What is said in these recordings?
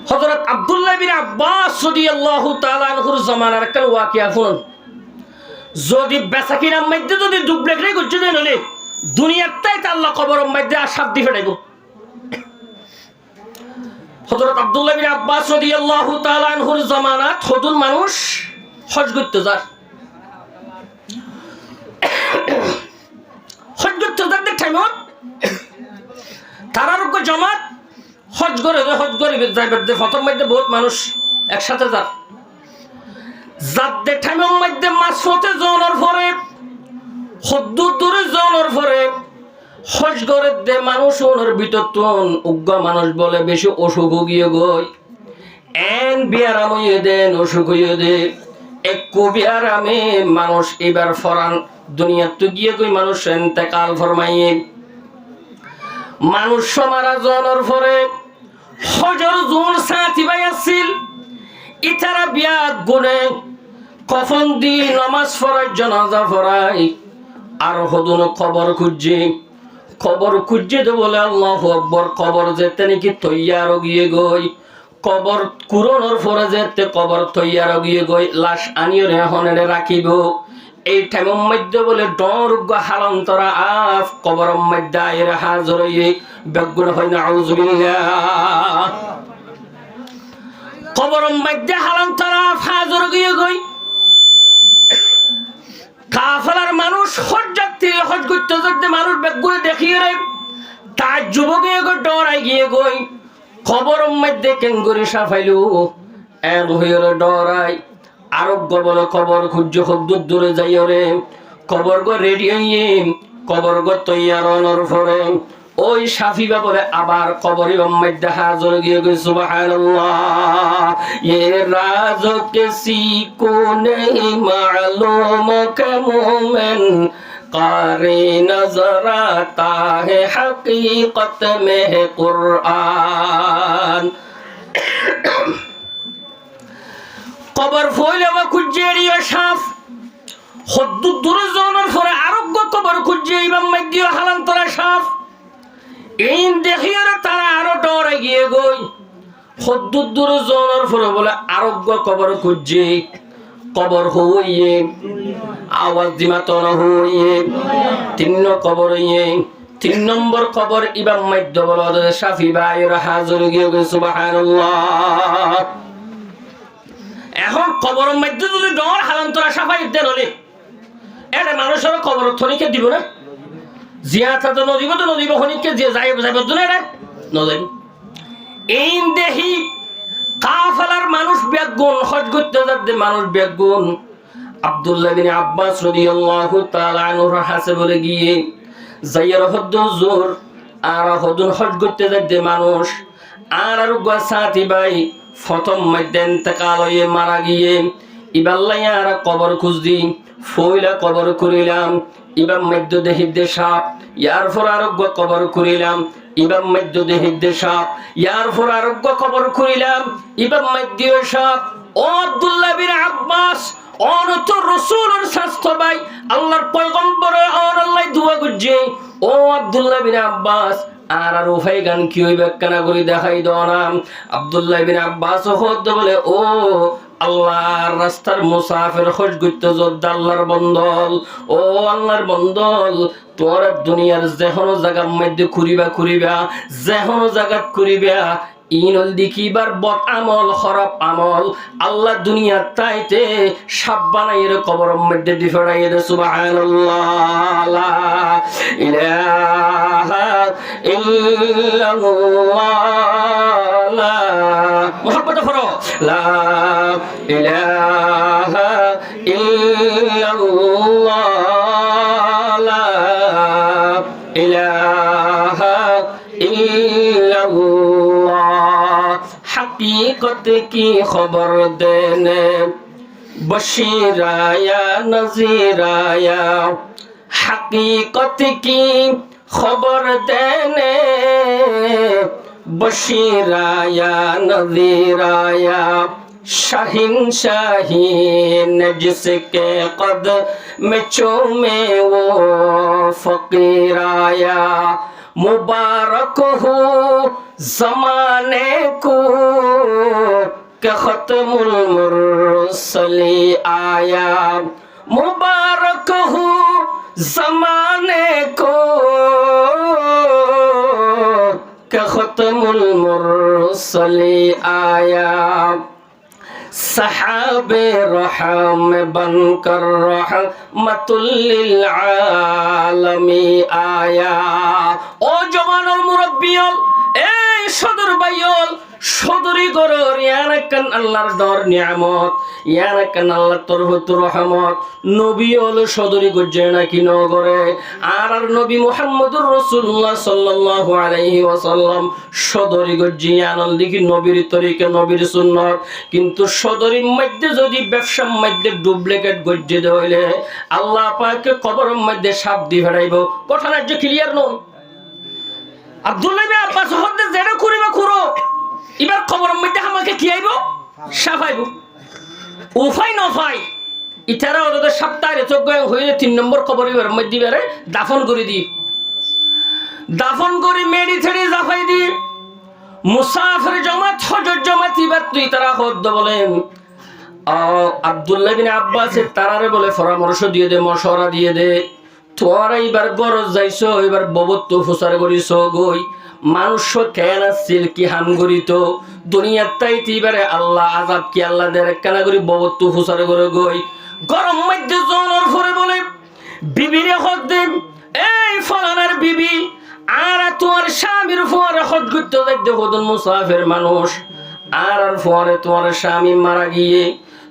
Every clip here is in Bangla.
হযরত আব্দুল্লাহ বিন আব্বাস রাদিয়াল্লাহু তাআলা আনহুর জামানার একটা ওয়াকিয়া শুনুন। যদি বেচাকিনার মধ্যে যদি ডুপ্লেক্টে করছে দেন হলে দুনিয়ার তাইতে আল্লাহ কবরের মধ্যে আশাব দিয়ে ফেলাইব। হযরত আব্দুল্লাহ বিন আব্বাস রাদিয়াল্লাহু তাআলা আনহুর জামানাত হদুল মানুষ হজ করতে যায়। হজ করতে যাদের টাইমত তারার জমাত হজ করে যাইবার প্রথম মধ্যে বহুত মানুষ একসাথে যায়। যাদের টাইমের মধ্যে মাসফতে জনের পরে হদ্দুর দূরে জনের পরে হজ করে দে মানুষ ওনার ভিতর তুন উগ্র মানুষ বলে বেশি অসুখ গিয়ে গই এন বিয়ারাম হইয়ে দেন অসুখ হইয়ে দে একটু বিয়ারামে মানুষ এবার ফরান দুনিয়ার তো গিয়ে গই মানুষ এন্তেকাল ফরমাইয়ে মানুষ মারা জনের পরে হজর জোন সাথী ভাই আসছিল ইতারা বিয়া গুনে কফন দি নামাজ পড়াই জানাজা পড়াই আর হদুন খবর খুঁজছে তো বলে আল্লাহু আকবার কবর যেতে নাকি তৈয়ার গিয়ে গই কবর কুরনের পরে যেতে কবর তৈয়ার গিয়ে গই লাশ আনিয়ে রেহনে রাখিব এই টাইমের মধ্যে বলে ডর হালান্তরা আফ কবরের মধ্যে আইরে হাজর হয়ে বেগুন হয় না আউযুবিল্লাহ কবরের মধ্যে হালান্তরা আফ হাজর গিয়ে গই কাফেলার মানুষ হজ করতে যাতে মানুষ বেগুনে দেখিয়ে রে তার যুবকে ডরাই গিয়ে গই কবরের মধ্যে কেঙ্গুরি সাফাইলো এর হয়ে ডরাই আরোগ্য বলে কবর খুঁজে হদ্দুর দূরে যাই রে কবর গো রেডি হইয়ে কবর গো তৈয়ার অনর ফরে ওই সাফিবা বলে আবার কবরে মধ্যে হাজর গিয়ে গই সুবহানাল্লাহ ये राज किसी को नहीं मालूम के मोमिन कारी नजर आता है हकीकत में है कुरान কবর ফইলে বা খুঁজেরিও সাফ হদ্দুর দূরে জনের পরে আরোগ্য কবর খুঁজে ইমাম মাইদিও হালান্তরা সাফ এই দেখিয়ে তারা আরো ডরে গিয়ে গই হদ্দুর দূরে জনের পরে বলে আরোগ্য কবর খুঁজে কবর হইয়ে আওয়াজ দিমাতন হইয়ে তিন কবর হইয়ে 3 নম্বর কবর ইমাম মাইদ বলে শাফি ভাইয়ের হাজর গিয়ে গই সুবহানাল্লাহ এখন কবরের মধ্যে যদি ডর হালান্তরা সাফাই দেন হলে এটা মানুষের কবর থনিকে দিব না জিয়াতা তো নদীব হনিকে যে যাইব না এটা নদীব এই দেহি কাফেলার মানুষ বেগুন হজ করতে যাতে মানুষ বেগুন আব্দুল্লাহ বিন আব্বাস রাদিয়াল্লাহু তাআলা আনহুর হাসে বলে গিয়ে যাইয়ার হদ্দুর জোর আর হদুন হজ করতে যাতে মানুষ আর সাথী ভাই প্রথম মধ্যে ইন্তেকাল হয়ে মারা গিয়ে ইবাল্লাইয়ার কবর খুঁজদি ফইলা কবর করিলাম ইবাম মধ্য দেহিদ্দে সাপ ইয়ার পর আরোগ্য কবর করিলাম ইবাম মধ্য দেহিদ্দে সাপ ইয়ার পর আরোগ্য কবর করিলাম ইবাম মধ্য সাপ ও আব্দুল্লাহ বিন আব্বাস অনত রাসূলের স্বাস্থ্য ভাই আল্লাহর পয়গম্বর আর আল্লাহ দোয়া করছে ও আব্দুল্লাহ বিন আব্বাস আর উফাই গান কি হইবে কেনা করে দেখাই দাও না আব্দুল্লাহ বিন আব্বাস বলে ও আল্লাহর রাস্তার মুসাফির হজ করতে যোদ্ধা আল্লাহর বন্দল ও আল্লাহর বন্দল তোর দুনিয়ার যেহনো জায়গার মধ্যে ঘুরিবা যেহনো জায়গা ঘুরিবা ইনল দিকিবার বদ আমল খারাপ আমল আল্লাহ দুনিয়ার তাইতে সাপ বানাইয়ের কবরের মধ্যে দিফড়াইয়ে দে সুবহানাল্লাহ লা ইলাহা ইল্লাল্লাহ লা মুহাব্বত করো লা ইলাহা ইল্লাল্লাহ লা ইলাহা ইল্লাল্লাহ हकीकत की खबर देने बशीर आया नज़ीर आया हकीकत की खबर देने बशीर आया नज़ीर आया शाहीन शाहीन जिसके कद में चूमे वो फकीर आया मुबारक हो जमाने को के खत्मुल मुरसली आया, मुबारक हो ज़माने को के खत्मुल मुरसली आया, सहाबे रहम बनकर रहमतुल लिल आलमी आया। ও জওয়ানুল মুরব্বিয়ল, এই সদর বাইয়ল, সদরি গরর ইয়ানাকান আল্লাহর দর নিয়ামত, ইয়ানাকান আল্লাহর তরফতুর রহমত। নবী হলো সদরি গজ্জে নাকি নগরে, আর নবী মুহাম্মদুর রাসূলুল্লাহ সাল্লাল্লাহু আলাইহি ওয়াসাল্লাম সদরি গজ্জে আনল দেখি নবীর তরিকা, নবীর সুন্নাত। কিন্তু সদরির মধ্যে যদি ব্যবসার মধ্যে ডুপ্লিকেট গজ্জে হইলে আল্লাহ পাকে কবরের মধ্যে সাপ দি ফেরাইব। কথা না যে ক্লিয়ার নয়? আব্দুল্লাহ ইবনে আব্বাস হতে যেটা করিবা করো, এবার কবরের মধ্যে আমাকে কি আইব? সাপ আইব। উফাই নফাই ইতারা ওদের সপ্তাহে চোখ হইলে 3 নম্বর কবরের মধ্যে বেড়ে দাফন করে দি, দাফন করে মেডি ছেড়ে জাফাই দি। মুসাফির জামাত হজর জামাত এবার তুই তারা হদ বলেন। আব্দুল্লাহ বিন আব্বাস তারারে বলে পরামর্শ দিয়ে দে, মশওয়ারা দিয়ে দে, তোরা এবার গরজ যাইছো, এবার ববত্ব ফুসার করিস গই, মানুষ কেন আসছিল কি হাম করিত দুনিয়ার তাইতে এবারে আল্লাহ আজাব কি আল্লাহ দের কেনা করি ববত্ব ফুসার করে গই। গরম মধ্যে জনের ফরে বলে বিবিরে হদ দে, এই ফলানার বিবি আর তোমার স্বামীর ফোয়ারে হদ করতে যাইতে হদন মুসাফির মানুষ, আর ফোয়ারে তোমার স্বামী মারা গিয়ে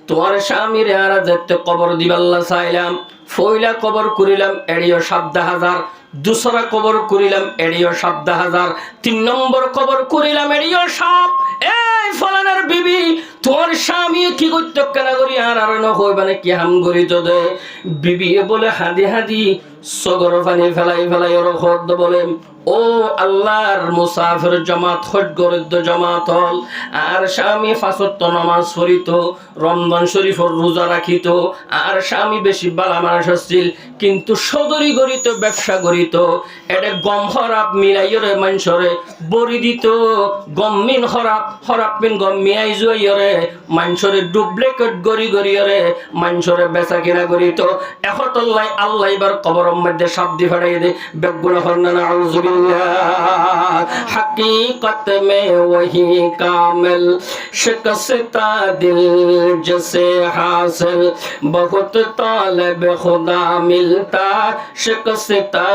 তোমার স্বামীর আর যেতে কবর দিবাল্লা চাইলাম, ফইলা কবর করিলাম এড়িও ৭০০০, দুসরা কবর করিলাম এড়িও ৭০০০, ৩ নম্বর কবর করিলাম এড়িও সাপ। এই ফলানার বিবি তোমার স্বামী কি করতে কেনা করি আর নহইবানে কি হাম করি তো দে। বিবি বলে হাদি হাদি সগর পানি ফেলাই ফেলাই ওর হদ বলে, ও আল্লাহর মুসাফির জামাত হজ গরিদ্দ জামাত হল, আর স্বামী ৫ ওয়াক্ত নামাজ পড়িত, রমজান শরীফের রোজা রাখিত, আর স্বামী বেশি বালা মানুষ আসছিল, কিন্তু সদরি গরিত ব্যবসা করিত। এটা গম হরাপ মিলাইরে মানুষরে বড়ি দিত, গমমিন হরাপ হরাপ মিন গম মিয়াই জুয়াইরে মানুষরে ডুপ্লিকেট গড়ি গড়িয়রে মানুষরে বেচা কিনা করিত। এখতল্লাই আল্লাহ এবার কবরের মধ্যে সাপ দি ফেড়াই দে। বেগুলা হন্না নাউযুবিল্লাহ। हकीकत में वही कामिल शिकस्ता दिल जैसे हासिल, बहुत तालिब खुदा मिलता शिकस्ता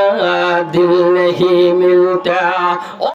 दिल नहीं मिलता।